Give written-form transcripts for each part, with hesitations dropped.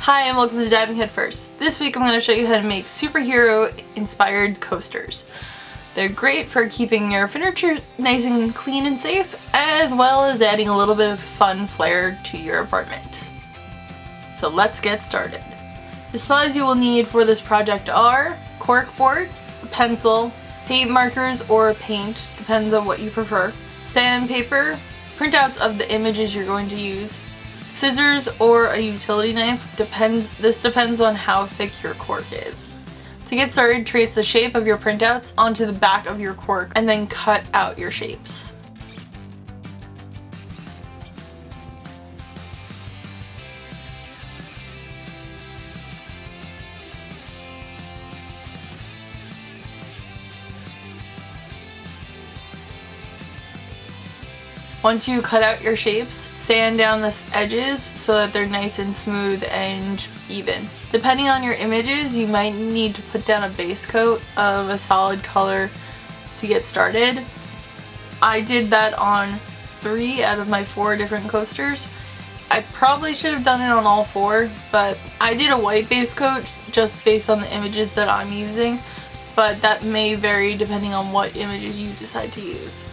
Hi and welcome to Diving Head First. This week I'm going to show you how to make superhero inspired coasters. They're great for keeping your furniture nice and clean and safe, as well as adding a little bit of fun flair to your apartment. So let's get started. The supplies you will need for this project are cork board, a pencil, paint markers or paint, depends on what you prefer, sandpaper, printouts of the images you're going to use, scissors or a utility knife, this depends on how thick your cork is. To get started, trace the shape of your printouts onto the back of your cork and then cut out your shapes. Once you cut out your shapes, sand down the edges so that they're nice and smooth and even. Depending on your images, you might need to put down a base coat of a solid color to get started. I did that on 3 out of my 4 different coasters. I probably should have done it on all 4, but I did a white base coat just based on the images that I'm using, but that may vary depending on what images you decide to use.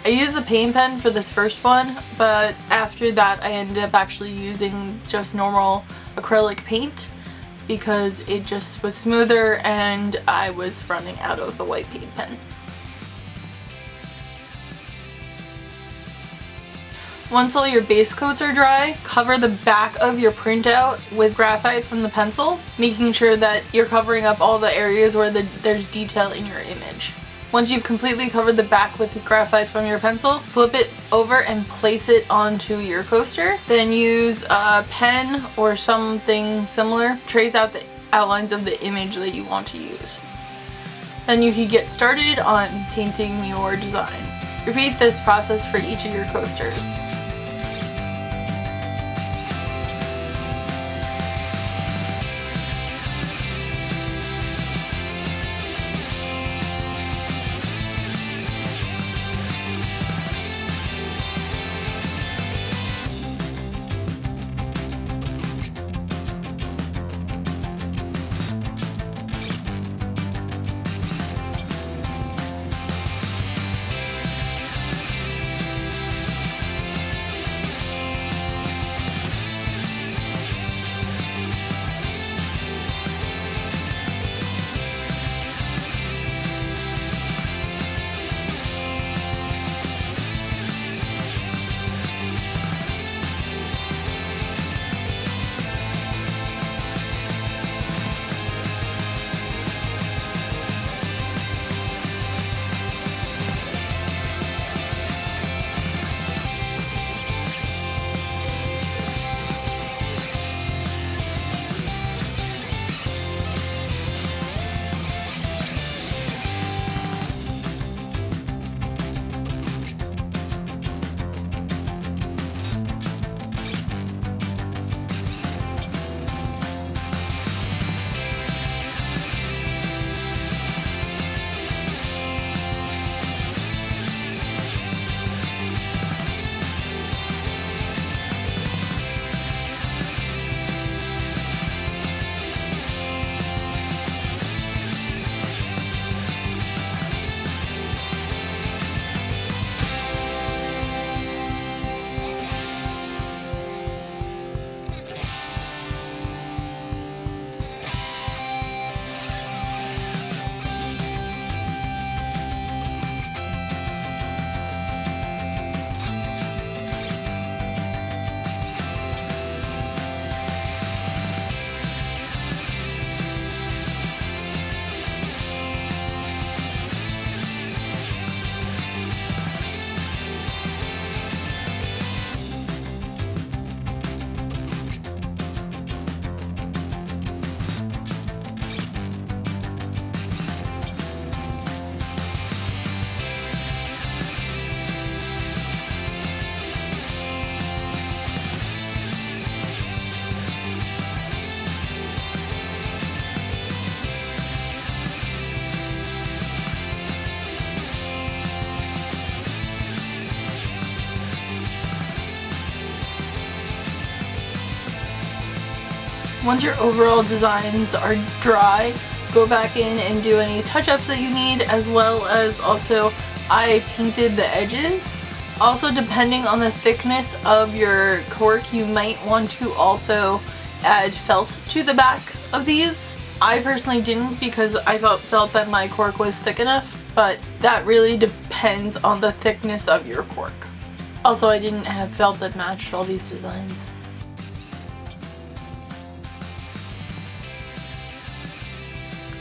I used the paint pen for this first one, but after that I ended up actually using just normal acrylic paint because it just was smoother and I was running out of the white paint pen. Once all your base coats are dry, cover the back of your printout with graphite from the pencil, making sure that you're covering up all the areas where there's detail in your image. Once you've completely covered the back with graphite from your pencil, flip it over and place it onto your coaster. Then use a pen or something similar. Trace out the outlines of the image that you want to use. Then you can get started on painting your design. Repeat this process for each of your coasters. Once your overall designs are dry, go back in and do any touch-ups that you need, as well as also I painted the edges. Also, depending on the thickness of your cork, you might want to also add felt to the back of these. I personally didn't because I felt that my cork was thick enough, but that really depends on the thickness of your cork. Also, I didn't have felt that matched all these designs.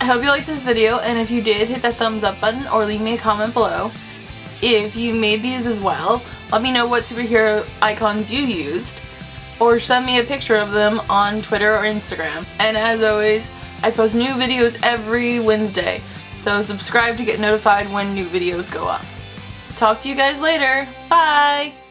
I hope you liked this video, and if you did, hit that thumbs up button or leave me a comment below. If you made these as well, let me know what superhero icons you used, or send me a picture of them on Twitter or Instagram. And as always, I post new videos every Wednesday, so subscribe to get notified when new videos go up. Talk to you guys later. Bye!